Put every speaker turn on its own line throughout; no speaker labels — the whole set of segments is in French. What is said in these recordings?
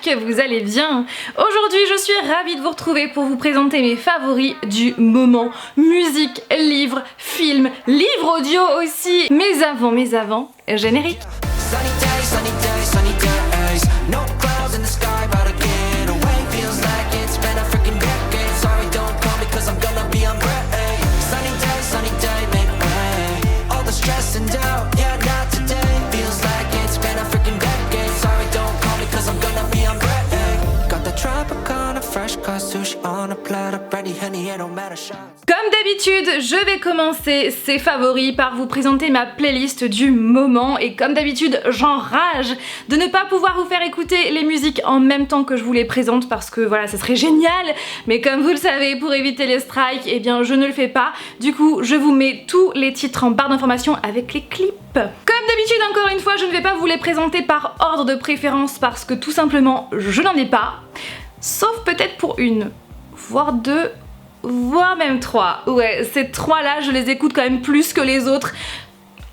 que vous allez bien. Aujourd'hui je suis ravie de vous retrouver pour vous présenter mes favoris du moment. Musique, livres, films, livres audio aussi. Mais avant, générique. Comme d'habitude, je vais commencer ces favoris par vous présenter ma playlist du moment et comme d'habitude, j'enrage de ne pas pouvoir vous faire écouter les musiques en même temps que je vous les présente parce que voilà, ça serait génial, mais comme vous le savez, pour éviter les strikes, eh bien je ne le fais pas. Du coup, je vous mets tous les titres en barre d'informations avec les clips. Comme d'habitude, encore une fois, je ne vais pas vous les présenter par ordre de préférence parce que tout simplement, je n'en ai pas. Sauf peut-être pour une, voire deux, voire même trois. Ouais, ces trois-là, je les écoute quand même plus que les autres.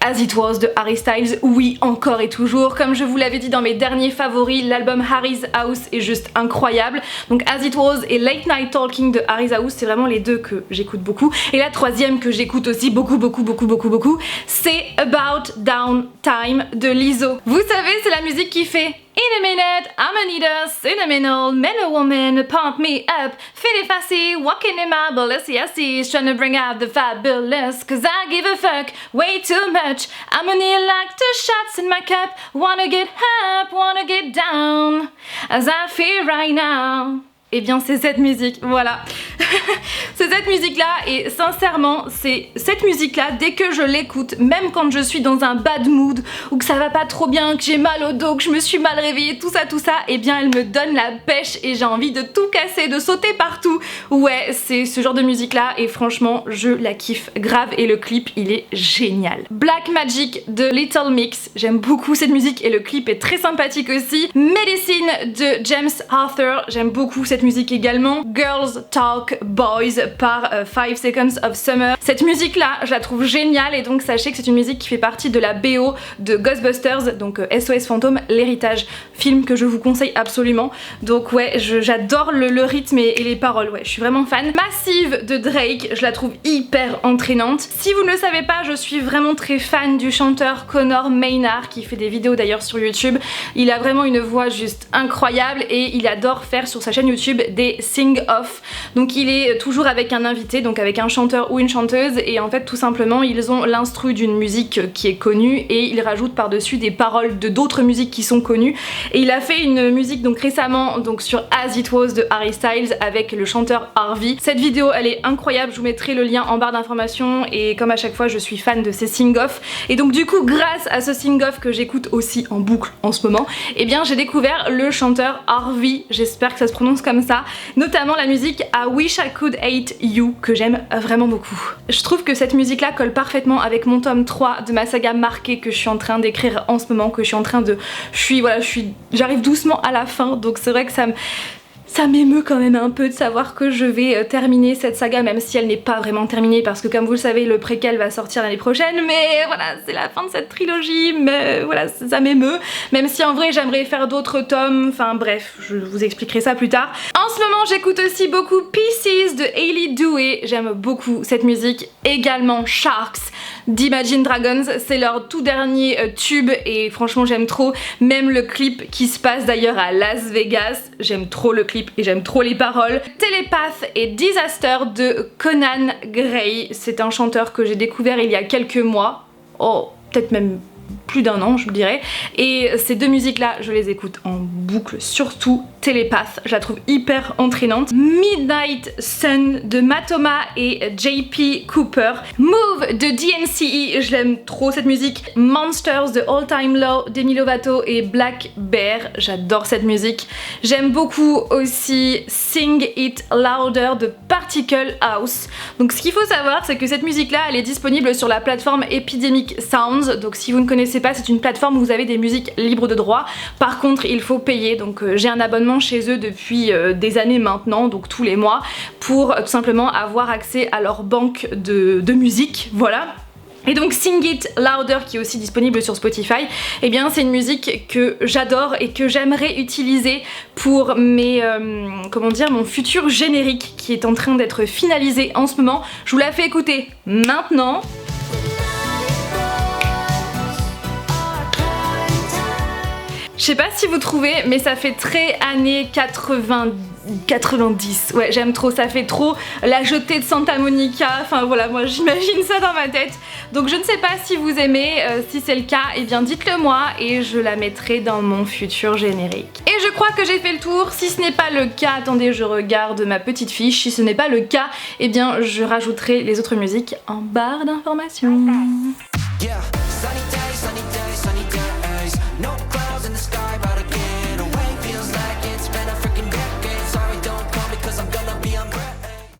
As It Was de Harry Styles, oui, encore et toujours. Comme je vous l'avais dit dans mes derniers favoris, l'album Harry's House est juste incroyable. Donc As It Was et Late Night Talking de Harry's House, c'est vraiment les deux que j'écoute beaucoup. Et la troisième que j'écoute aussi beaucoup, c'est About Down Time de Lizzo. Vous savez, c'est la musique qui fait In a minute, I'm a needle, cinnamon, mellow woman, pump me up, fitty fussy, walking in my Balenciagas, trying to bring out the fabulous, cause I give a fuck way too much. I'm a need like 2 shots in my cup, wanna get up, wanna get down, as I feel right now. Eh bien c'est cette musique, voilà. C'est cette musique là et sincèrement c'est cette musique là, dès que je l'écoute, même quand je suis dans un bad mood ou que ça va pas trop bien, que j'ai mal au dos, que je me suis mal réveillée, tout ça, eh bien elle me donne la pêche et j'ai envie de tout casser, de sauter partout. Ouais, c'est ce genre de musique là et franchement je la kiffe grave et le clip il est génial. Black Magic de Little Mix, j'aime beaucoup cette musique et le clip est très sympathique aussi. Medicine de James Arthur, j'aime beaucoup cette musique également. Girls Talk Boys par 5 Seconds of Summer. Cette musique là, je la trouve géniale et donc sachez que c'est une musique qui fait partie de la BO de Ghostbusters, donc SOS Fantôme, l'héritage, film que je vous conseille absolument. Donc ouais, j'adore le rythme et les paroles, ouais, je suis vraiment fan. Massive de Drake, je la trouve hyper entraînante. Si vous ne le savez pas, je suis vraiment très fan du chanteur Connor Maynard qui fait des vidéos d'ailleurs sur YouTube. Il a vraiment une voix juste incroyable et il adore faire sur sa chaîne YouTube des sing-off. Donc il est toujours avec un invité, donc avec un chanteur ou une chanteuse et en fait tout simplement ils ont l'instru d'une musique qui est connue et ils rajoutent par-dessus des paroles de d'autres musiques qui sont connues et il a fait une musique donc récemment donc sur As It Was de Harry Styles avec le chanteur Harvey. Cette vidéo elle est incroyable, je vous mettrai le lien en barre d'informations et comme à chaque fois je suis fan de ces sing-off et donc du coup grâce à ce sing-off que j'écoute aussi en boucle en ce moment, et bien j'ai découvert le chanteur Harvey, j'espère que ça se prononce comme ça, notamment la musique I Wish I Could Hate You que j'aime vraiment beaucoup. Je trouve que cette musique là colle parfaitement avec mon tome 3 de ma saga marquée que je suis en train d'écrire en ce moment, que je suis en train de... J'arrive doucement à la fin donc c'est vrai que ça m'émeut quand même un peu de savoir que je vais terminer cette saga même si elle n'est pas vraiment terminée parce que comme vous le savez le préquel va sortir l'année prochaine mais voilà c'est la fin de cette trilogie mais voilà ça m'émeut même si en vrai j'aimerais faire d'autres tomes, enfin bref je vous expliquerai ça plus tard. En ce moment j'écoute aussi beaucoup Pieces de Hailey Douai, j'aime beaucoup cette musique, également Sharks d'Imagine Dragons, c'est leur tout dernier tube et franchement j'aime trop, même le clip qui se passe d'ailleurs à Las Vegas, j'aime trop le clip et j'aime trop les paroles. Télépath et Disaster de Conan Gray, c'est un chanteur que j'ai découvert il y a quelques mois, peut-être même plus d'1 an je vous dirais, et ces deux musiques là je les écoute en boucle, surtout Télépath, je la trouve hyper entraînante. Midnight Sun de Matoma et JP Cooper. Move de DNCE, je l'aime trop cette musique. Monsters de All Time Low d'Demi Lovato et Black Bear, j'adore cette musique. J'aime beaucoup aussi Sing It Louder de Particle House. Donc ce qu'il faut savoir c'est que cette musique là elle est disponible sur la plateforme Epidemic Sounds, donc si vous ne connaissez pas c'est une plateforme où vous avez des musiques libres de droit. Par contre il faut payer, donc j'ai un abonnement chez eux depuis des années maintenant, donc tous les mois, pour tout simplement avoir accès à leur banque de musique, voilà. Et donc Sing It Louder, qui est aussi disponible sur Spotify, eh bien c'est une musique que j'adore et que j'aimerais utiliser pour mes, mon futur générique qui est en train d'être finalisé en ce moment. Je vous la fais écouter maintenant. Je sais pas si vous trouvez, mais ça fait très années 90, ouais j'aime trop, ça fait trop la jetée de Santa Monica, enfin voilà, moi j'imagine ça dans ma tête. Donc je ne sais pas si vous aimez, si c'est le cas, eh bien dites-le moi et je la mettrai dans mon futur générique. Et je crois que j'ai fait le tour. Si ce n'est pas le cas, attendez, je regarde ma petite fiche, si ce n'est pas le cas, eh bien je rajouterai les autres musiques en barre d'informations. Yeah.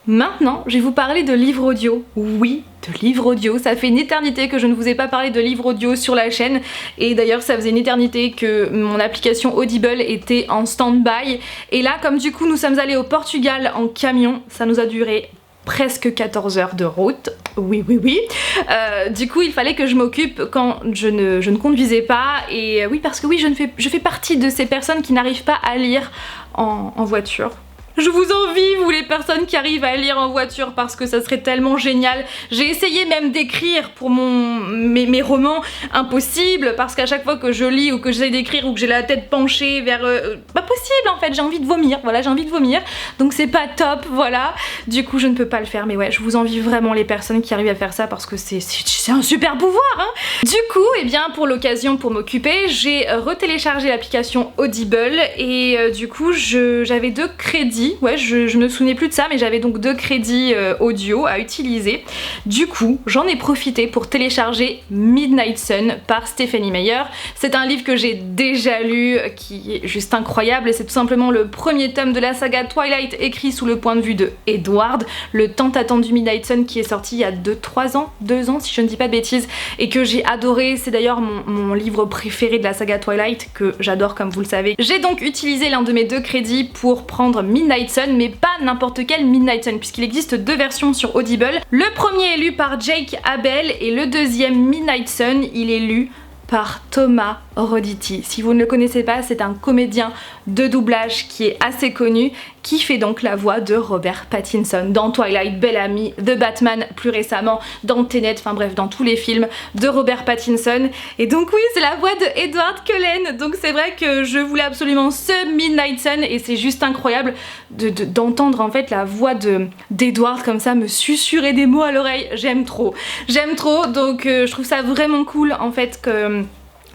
Maintenant, je vais vous parler de livres audio. Oui, de livres audio. Ça fait une éternité que je ne vous ai pas parlé de livres audio sur la chaîne. Et d'ailleurs, ça faisait une éternité que mon application Audible était en stand-by. Et là, comme du coup, nous sommes allés au Portugal en camion, ça nous a duré presque 14 heures de route. Oui. Du coup, il fallait que je m'occupe quand je ne conduisais pas. Et oui, parce que oui, je fais partie de ces personnes qui n'arrivent pas à lire en voiture. Je vous envie, vous les personnes qui arrivent à lire en voiture, parce que ça serait tellement génial. J'ai essayé même d'écrire pour mes romans, impossible, parce qu'à chaque fois que je lis ou que j'essaie d'écrire ou que j'ai la tête penchée vers... pas possible en fait, j'ai envie de vomir, voilà, j'ai envie de vomir, donc c'est pas top, voilà. Du coup je ne peux pas le faire, mais ouais, je vous envie vraiment les personnes qui arrivent à faire ça, parce que c'est un super pouvoir, hein. Du coup, eh bien pour l'occasion, pour m'occuper, j'ai retéléchargé l'application Audible, et du coup j'avais 2 crédits. Ouais, je me souvenais plus de ça, mais j'avais donc 2 crédits audio à utiliser. Du coup, j'en ai profité pour télécharger Midnight Sun par Stephenie Meyer. C'est un livre que j'ai déjà lu, qui est juste incroyable, et c'est tout simplement le premier tome de la saga Twilight écrit sous le point de vue de Edward, le tant attendu Midnight Sun qui est sorti il y a 2 ans si je ne dis pas de bêtises, et que j'ai adoré. C'est d'ailleurs mon livre préféré de la saga Twilight, que j'adore comme vous le savez. J'ai donc utilisé l'un de mes 2 crédits pour prendre Midnight Sun, mais pas n'importe quel Midnight Sun, puisqu'il existe 2 versions sur Audible. Le premier est lu par Jake Abel et le deuxième, Midnight Sun, il est lu par Thomas Roditi. Si vous ne le connaissez pas, c'est un comédien de doublage qui est assez connu, qui fait donc la voix de Robert Pattinson dans Twilight, Bellamy, The Batman plus récemment, dans Tenet, enfin bref, dans tous les films de Robert Pattinson. Et donc oui, c'est la voix de Edward Cullen, donc c'est vrai que je voulais absolument ce Midnight Sun, et c'est juste incroyable d'entendre en fait la voix d'Edward comme ça me susurrer des mots à l'oreille. J'aime trop, donc je trouve ça vraiment cool en fait que...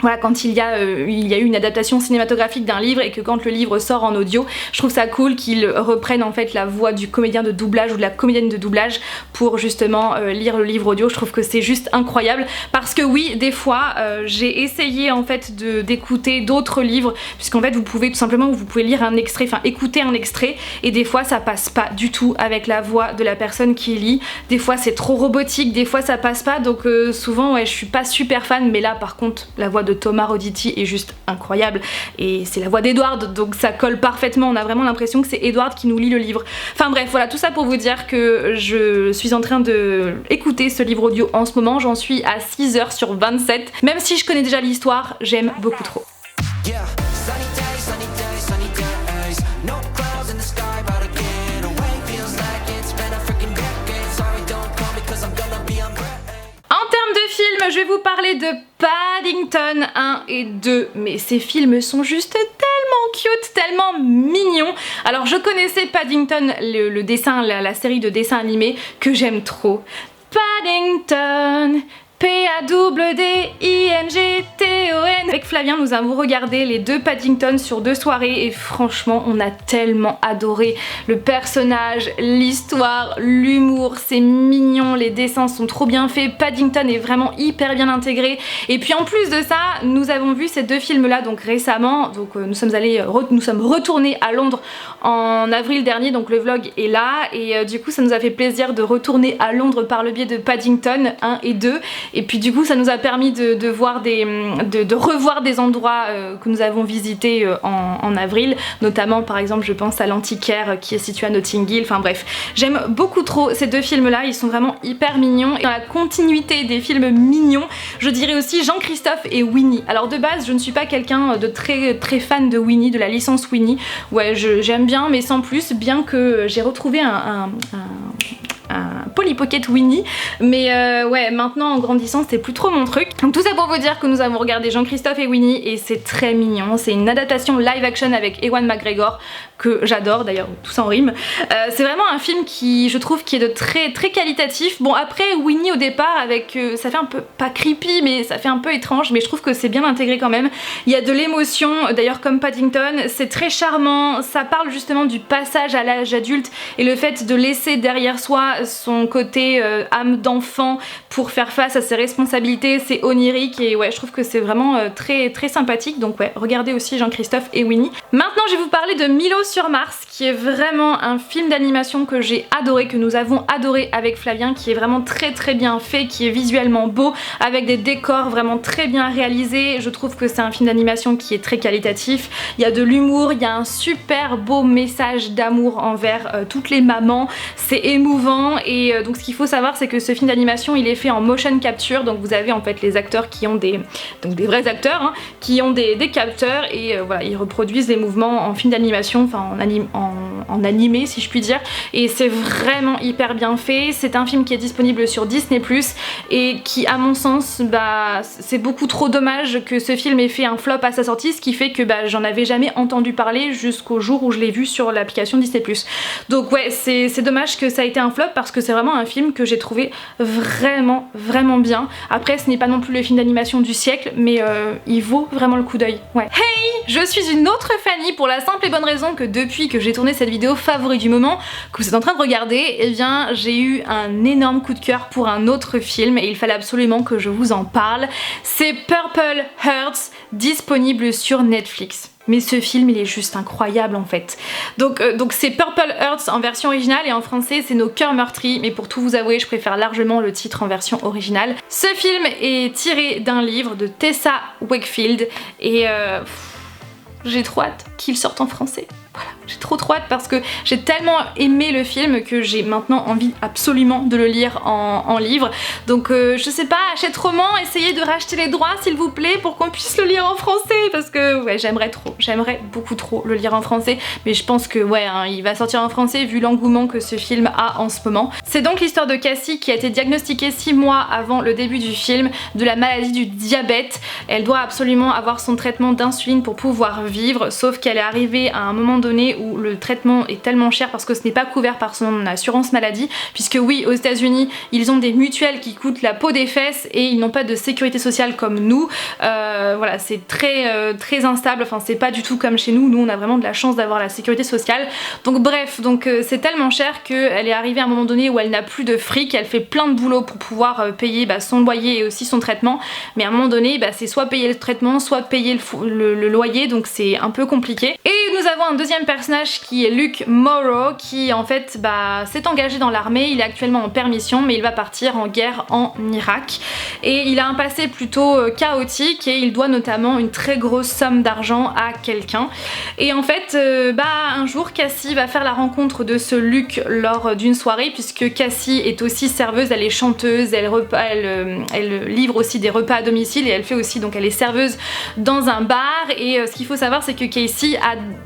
Voilà, quand il y a eu une adaptation cinématographique d'un livre et que quand le livre sort en audio, je trouve ça cool qu'ils reprennent en fait la voix du comédien de doublage ou de la comédienne de doublage pour justement lire le livre audio. Je trouve que c'est juste incroyable, parce que oui, des fois j'ai essayé en fait d'écouter d'autres livres, puisqu'en fait vous pouvez tout simplement lire un extrait, enfin écouter un extrait, et des fois ça passe pas du tout avec la voix de la personne qui lit. Des fois c'est trop robotique, des fois ça passe pas, donc souvent ouais, je suis pas super fan, mais là par contre la voix de Thomas Roditi est juste incroyable, et c'est la voix d'Edward, donc ça colle parfaitement. On a vraiment l'impression que c'est Edward qui nous lit le livre. Enfin bref, voilà, tout ça pour vous dire que je suis en train de écouter ce livre audio en ce moment. J'en suis à 6 heures sur 27. Même si je connais déjà l'histoire, j'aime beaucoup trop. Je vais vous parler de Paddington 1 et 2, mais ces films sont juste tellement cute, tellement mignons. Alors je connaissais Paddington, le dessin, la série de dessins animés que j'aime trop. Paddington, P-A-D-D-I-N-G-T-O-N. Avec Flavien, nous avons regardé les 2 Paddington sur 2 soirées, et franchement on a tellement adoré le personnage, l'histoire, l'humour, c'est mignon, les dessins sont trop bien faits, Paddington est vraiment hyper bien intégré. Et puis en plus de ça, nous avons vu ces 2 films là donc récemment, donc nous sommes retournés à Londres en avril dernier, donc le vlog est là, et du coup ça nous a fait plaisir de retourner à Londres par le biais de Paddington 1 et 2. et puis du coup ça nous a permis de revoir des endroits que nous avons visités en avril, notamment par exemple je pense à l'Antiquaire qui est situé à Notting Hill, enfin bref, j'aime beaucoup trop ces deux films là, ils sont vraiment hyper mignons, et dans la continuité des films mignons, je dirais aussi Jean-Christophe et Winnie. Alors de base je ne suis pas quelqu'un de très fan de Winnie, de la licence Winnie, ouais j'aime bien mais sans plus, bien que j'ai retrouvé un Polly Pocket Winnie, mais ouais maintenant en grandissant c'est plus trop mon truc. Donc tout ça pour vous dire que nous avons regardé Jean-Christophe et Winnie et c'est très mignon, c'est une adaptation live action avec Ewan McGregor que j'adore, d'ailleurs tout ça en rime. C'est vraiment un film qui je trouve qui est de très qualitatif. Bon après Winnie au départ avec ça fait un peu pas creepy mais ça fait un peu étrange, mais je trouve que c'est bien intégré quand même. Il y a de l'émotion, d'ailleurs comme Paddington, c'est très charmant, ça parle justement du passage à l'âge adulte et le fait de laisser derrière soi son côté âme d'enfant pour faire face à ses responsabilités, c'est onirique, et ouais je trouve que c'est vraiment très sympathique. Donc ouais, regardez aussi Jean-Christophe et Winnie. Maintenant je vais vous parler de Milo sur Mars, qui est vraiment un film d'animation que j'ai adoré, que nous avons adoré avec Flavien, qui est vraiment très bien fait, qui est visuellement beau, avec des décors vraiment très bien réalisés. Je trouve que c'est un film d'animation qui est très qualitatif, il y a de l'humour, il y a un super beau message d'amour envers toutes les mamans, c'est émouvant, et donc ce qu'il faut savoir c'est que ce film d'animation il est fait en motion capture, donc vous avez en fait les acteurs qui ont des vrais acteurs hein, qui ont des capteurs, et voilà ils reproduisent les mouvements en film d'animation, enfin en animé si je puis dire, et c'est vraiment hyper bien fait. C'est un film qui est disponible sur Disney+, et qui à mon sens c'est beaucoup trop dommage que ce film ait fait un flop à sa sortie, ce qui fait que j'en avais jamais entendu parler jusqu'au jour où je l'ai vu sur l'application Disney+. Donc ouais c'est dommage que ça a été un flop, parce que c'est vraiment un film que j'ai trouvé vraiment bien. Après ce n'est pas non plus le film d'animation du siècle, mais il vaut vraiment le coup d'œil. Ouais. Hey, je suis une autre Fanny pour la simple et bonne raison que depuis que j'ai tourné cette vidéo favori du moment que vous êtes en train de regarder, eh bien j'ai eu un énorme coup de cœur pour un autre film et il fallait absolument que je vous en parle. C'est Purple Hearts, disponible sur Netflix. Mais ce film il est juste incroyable en fait. Donc c'est Purple Hearts en version originale, et en français c'est Nos cœurs meurtris, mais pour tout vous avouer je préfère largement le titre en version originale. Ce film est tiré d'un livre de Tessa Wakefield, et j'ai trop hâte qu'il sorte en français. Voilà, j'ai trop hâte parce que j'ai tellement aimé le film que j'ai maintenant envie absolument de le lire en livre. Donc je sais pas, Hachette Roman, essayez de racheter les droits s'il vous plaît pour qu'on puisse le lire en français, parce que ouais j'aimerais beaucoup trop le lire en français, mais je pense que ouais hein, il va sortir en français vu l'engouement que ce film a en ce moment. C'est donc l'histoire de Cassie qui a été diagnostiquée 6 mois avant le début du film de la maladie du diabète. Elle doit absolument avoir son traitement d'insuline pour pouvoir vivre, sauf qu'elle est arrivée à un moment donné où le traitement est tellement cher parce que ce n'est pas couvert par son assurance maladie, puisque oui aux États-Unis ils ont des mutuelles qui coûtent la peau des fesses et ils n'ont pas de sécurité sociale comme nous. Voilà, c'est très instable, enfin c'est pas du tout comme chez nous, on a vraiment de la chance d'avoir la sécurité sociale. Donc bref, c'est tellement cher qu'elle est arrivée à un moment donné où elle n'a plus de fric, elle fait plein de boulot pour pouvoir payer son loyer et aussi son traitement, mais à un moment donné c'est soit payer le traitement, soit payer le loyer, donc c'est un peu compliqué. Et nous avons un deuxième personnage qui est Luke Morrow, qui en fait s'est engagé dans l'armée, il est actuellement en permission mais il va partir en guerre en Irak, et il a un passé plutôt chaotique et il doit notamment une très grosse somme d'argent à quelqu'un. Et en fait un jour Cassie va faire la rencontre de ce Luke lors d'une soirée, puisque Cassie est aussi serveuse, elle est chanteuse, elle livre aussi des repas à domicile, et elle fait aussi, donc elle est serveuse dans un bar. Et ce qu'il faut savoir c'est que Cassie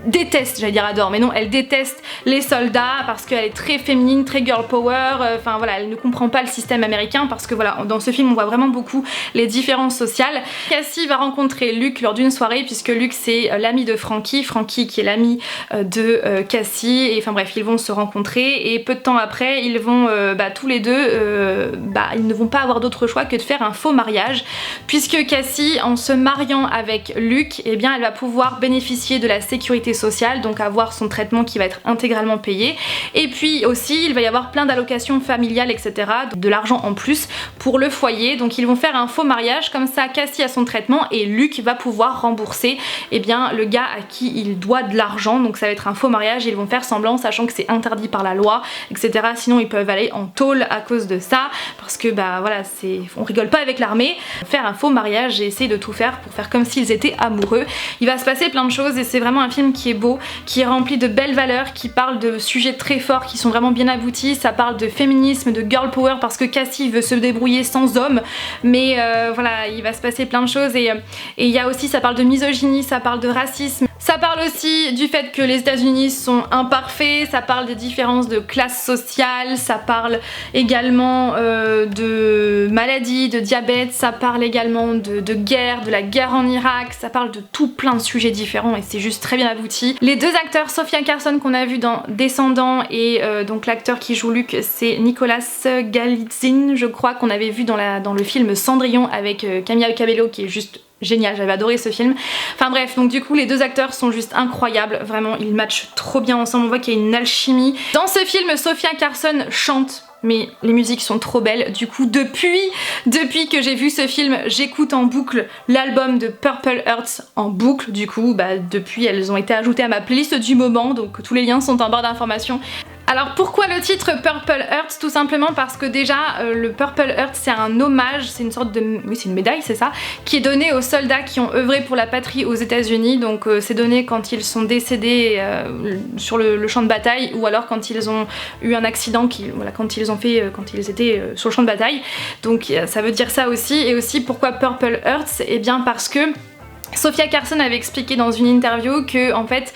déteste, j'allais dire adore, mais non, elle déteste les soldats parce qu'elle est très féminine, très girl power, enfin voilà, elle ne comprend pas le système américain, parce que voilà, dans ce film on voit vraiment beaucoup les différences sociales. Cassie va rencontrer Luke lors d'une soirée, puisque Luke c'est l'ami de Frankie qui est l'ami de Cassie, et enfin bref ils vont se rencontrer, et peu de temps après ils vont tous les deux ils ne vont pas avoir d'autre choix que de faire un faux mariage, puisque Cassie en se mariant avec Luke, eh bien elle va pouvoir bénéficier de la sécurité sociale, donc avoir son traitement qui va être intégralement payé. Et puis aussi il va y avoir plein d'allocations familiales, etc., de l'argent en plus pour le foyer. Donc ils vont faire un faux mariage, comme ça Cassie a son traitement et Luke va pouvoir rembourser le gars à qui il doit de l'argent. Donc ça va être un faux mariage, ils vont faire semblant, sachant que c'est interdit par la loi, etc. Sinon ils peuvent aller en tôle à cause de ça, parce que voilà, on rigole pas avec l'armée. Faire un faux mariage et essayer de tout faire pour faire comme s'ils étaient amoureux. Il va se passer plein de choses et c'est vraiment un film qui est beau, qui est rempli de belles valeurs, qui parle de sujets très forts, qui sont vraiment bien aboutis. Ça parle de féminisme, de girl power, parce que Cassie veut se débrouiller sans homme, mais voilà, il va se passer plein de choses et il y a aussi, ça parle de misogynie, ça parle de racisme. Ça parle aussi du fait que les États-Unis sont imparfaits, ça parle des différences de classe sociale, ça parle également de maladies, de diabète, ça parle également de guerre, de la guerre en Irak, ça parle de tout plein de sujets différents et c'est juste très bien abouti. Les deux acteurs, Sofia Carson qu'on a vu dans Descendants et donc l'acteur qui joue Luke, c'est Nicolas Galitzine, je crois, qu'on avait vu dans le film Cendrillon avec Camila Cabello, qui est juste génial, j'avais adoré ce film. Enfin bref, donc du coup les deux acteurs sont juste incroyables, vraiment ils matchent trop bien ensemble, on voit qu'il y a une alchimie. Dans ce film, Sofia Carson chante, mais les musiques sont trop belles. Du coup depuis que j'ai vu ce film, j'écoute en boucle l'album de Purple Hearts en boucle. Du coup depuis elles ont été ajoutées à ma playlist du moment, donc tous les liens sont en barre d'informations. Alors pourquoi le titre Purple Hearts? Tout simplement parce que déjà le Purple Heart c'est un hommage, c'est une sorte de... oui, c'est une médaille, c'est ça, qui est donnée aux soldats qui ont œuvré pour la patrie aux États-Unis. Donc c'est donné quand ils sont décédés sur le champ de bataille, ou alors quand ils ont eu un accident, quand ils étaient sur le champ de bataille. Donc ça veut dire ça aussi. Et aussi pourquoi Purple Hearts? Et bien parce que Sofia Carson avait expliqué dans une interview que en fait,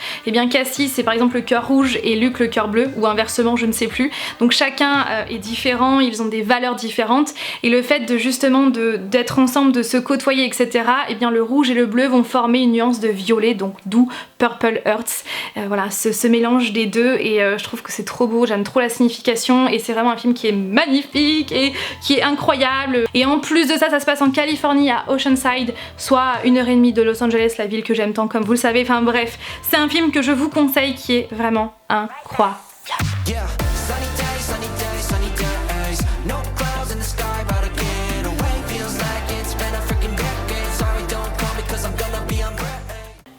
Cassie c'est par exemple le cœur rouge et Luke le cœur bleu, ou inversement, je ne sais plus. Donc chacun est différent, ils ont des valeurs différentes, et le fait de justement d'être ensemble, de se côtoyer, etc. Le rouge et le bleu vont former une nuance de violet, donc d'où Purple Hearts. Voilà, ce mélange des deux, et je trouve que c'est trop beau, j'aime trop la signification, et c'est vraiment un film qui est magnifique et qui est incroyable. Et en plus de ça, ça se passe en Californie, à Oceanside, soit 1h30 de Los Angeles, la ville que j'aime tant comme vous le savez. Enfin bref, c'est un film que je vous conseille qui est vraiment incroyable.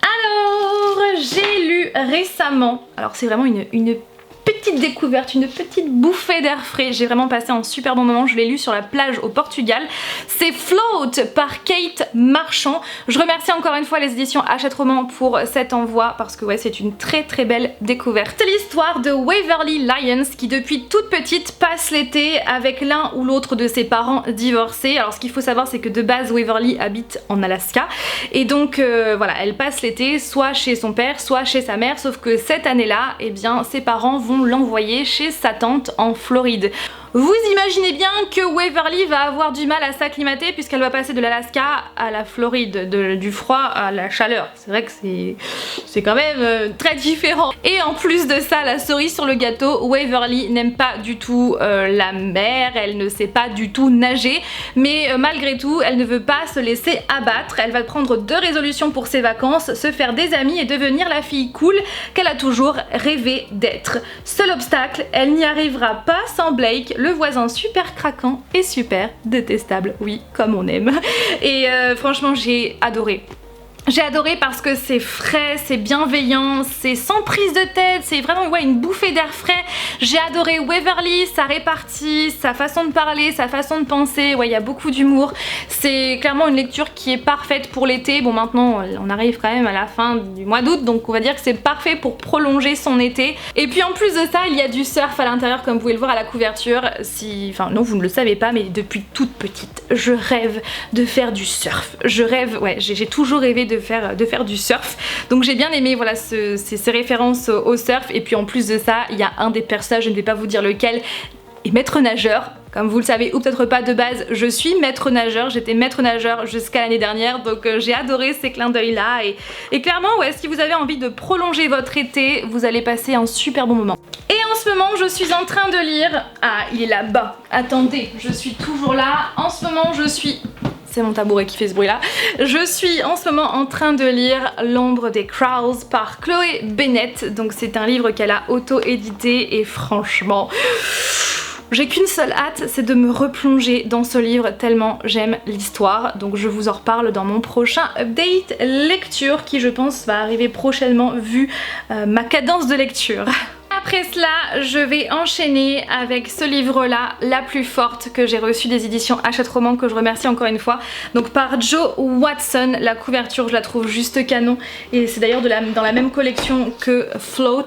Alors, j'ai lu récemment, alors c'est vraiment une petite découverte, une petite bouffée d'air frais, j'ai vraiment passé un super bon moment, je l'ai lu sur la plage au Portugal. C'est Float par Kate Marchand. Je remercie encore une fois les éditions Hachette Roman pour cet envoi, parce que ouais, c'est une très très belle découverte. C'est l'histoire de Waverly Lyons qui depuis toute petite passe l'été avec l'un ou l'autre de ses parents divorcés. Alors ce qu'il faut savoir, c'est que de base Waverly habite en Alaska, et donc voilà, elle passe l'été soit chez son père, soit chez sa mère, sauf que cette année-là, ses parents vont l'envoyer chez sa tante en Floride. Vous imaginez bien que Waverly va avoir du mal à s'acclimater, puisqu'elle va passer de l'Alaska à la Floride, du froid à la chaleur. C'est vrai que c'est quand même très différent. Et en plus de ça, la cerise sur le gâteau, Waverly n'aime pas du tout la mer, elle ne sait pas du tout nager, mais malgré tout, elle ne veut pas se laisser abattre. Elle va prendre 2 résolutions pour ses vacances, se faire des amis et devenir la fille cool qu'elle a toujours rêvé d'être. Seul obstacle, elle n'y arrivera pas sans Blake, le voisin super craquant et super détestable, oui, comme on aime. Et franchement, j'ai adoré. J'ai adoré parce que c'est frais, c'est bienveillant, c'est sans prise de tête, c'est vraiment une bouffée d'air frais. J'ai adoré Waverly, sa répartie, sa façon de parler, sa façon de penser, il y a beaucoup d'humour. C'est clairement une lecture qui est parfaite pour l'été. Bon, maintenant on arrive quand même à la fin du mois d'août, donc on va dire que c'est parfait pour prolonger son été. Et puis en plus de ça, il y a du surf à l'intérieur, comme vous pouvez le voir à la couverture. Enfin non, vous ne le savez pas, mais depuis toute petite, je rêve de faire du surf. Je rêve, j'ai toujours rêvé de faire du surf, donc j'ai bien aimé voilà ces références au surf. Et puis en plus de ça, il y a un des personnages, je ne vais pas vous dire lequel, est maître nageur. Comme vous le savez ou peut-être pas, de base je suis maître nageur, j'étais maître nageur jusqu'à l'année dernière, donc j'ai adoré ces clins d'œil là, et clairement si vous avez envie de prolonger votre été, vous allez passer un super bon moment. Et en ce moment je suis en train de lire, il est là-bas, attendez, je suis toujours là, en ce moment je suis... c'est mon tabouret qui fait ce bruit là. Je suis en ce moment en train de lire L'ombre des Crows par Chloé Bennett. Donc c'est un livre qu'elle a auto-édité et franchement... j'ai qu'une seule hâte, c'est de me replonger dans ce livre tellement j'aime l'histoire. Donc je vous en reparle dans mon prochain update lecture qui je pense va arriver prochainement vu ma cadence de lecture. Après cela, je vais enchaîner avec ce livre-là, La plus forte, que j'ai reçu des éditions Hachette Roman, que je remercie encore une fois. Donc par Jo Watson, la couverture je la trouve juste canon et c'est d'ailleurs dans la même collection que Float.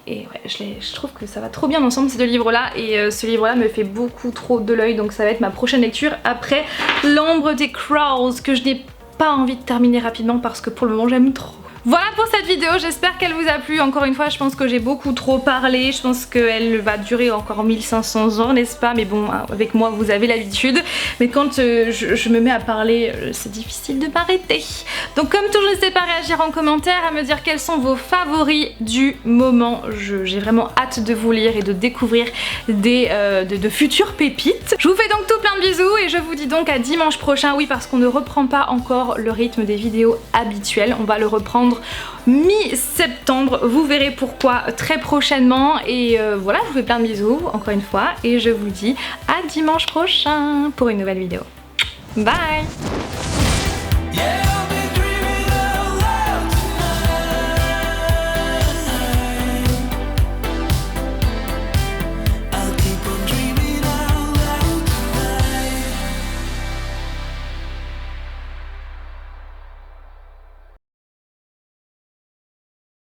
Et ouais, je trouve que ça va trop bien ensemble ces deux livres-là et ce livre-là me fait beaucoup trop de l'œil, donc ça va être ma prochaine lecture après L'ombre des Crows, que je n'ai pas envie de terminer rapidement parce que pour le moment j'aime trop. Voilà pour cette vidéo, j'espère qu'elle vous a plu. Encore une fois, je pense que j'ai beaucoup trop parlé, je pense qu'elle va durer encore 1500 ans, n'est-ce pas? Mais bon, avec moi vous avez l'habitude. Mais quand je me mets à parler, c'est difficile de m'arrêter. Donc comme toujours, n'hésitez pas à réagir en commentaire, à me dire quels sont vos favoris du moment. J'ai vraiment hâte de vous lire et de découvrir de futures pépites. Je vous fais donc tout plein de bisous et je vous dis donc à dimanche prochain. Oui, parce qu'on ne reprend pas encore le rythme des vidéos habituelles, on va le reprendre mi-septembre, vous verrez pourquoi très prochainement et voilà, je vous fais plein de bisous encore une fois et je vous dis à dimanche prochain pour une nouvelle vidéo. Bye!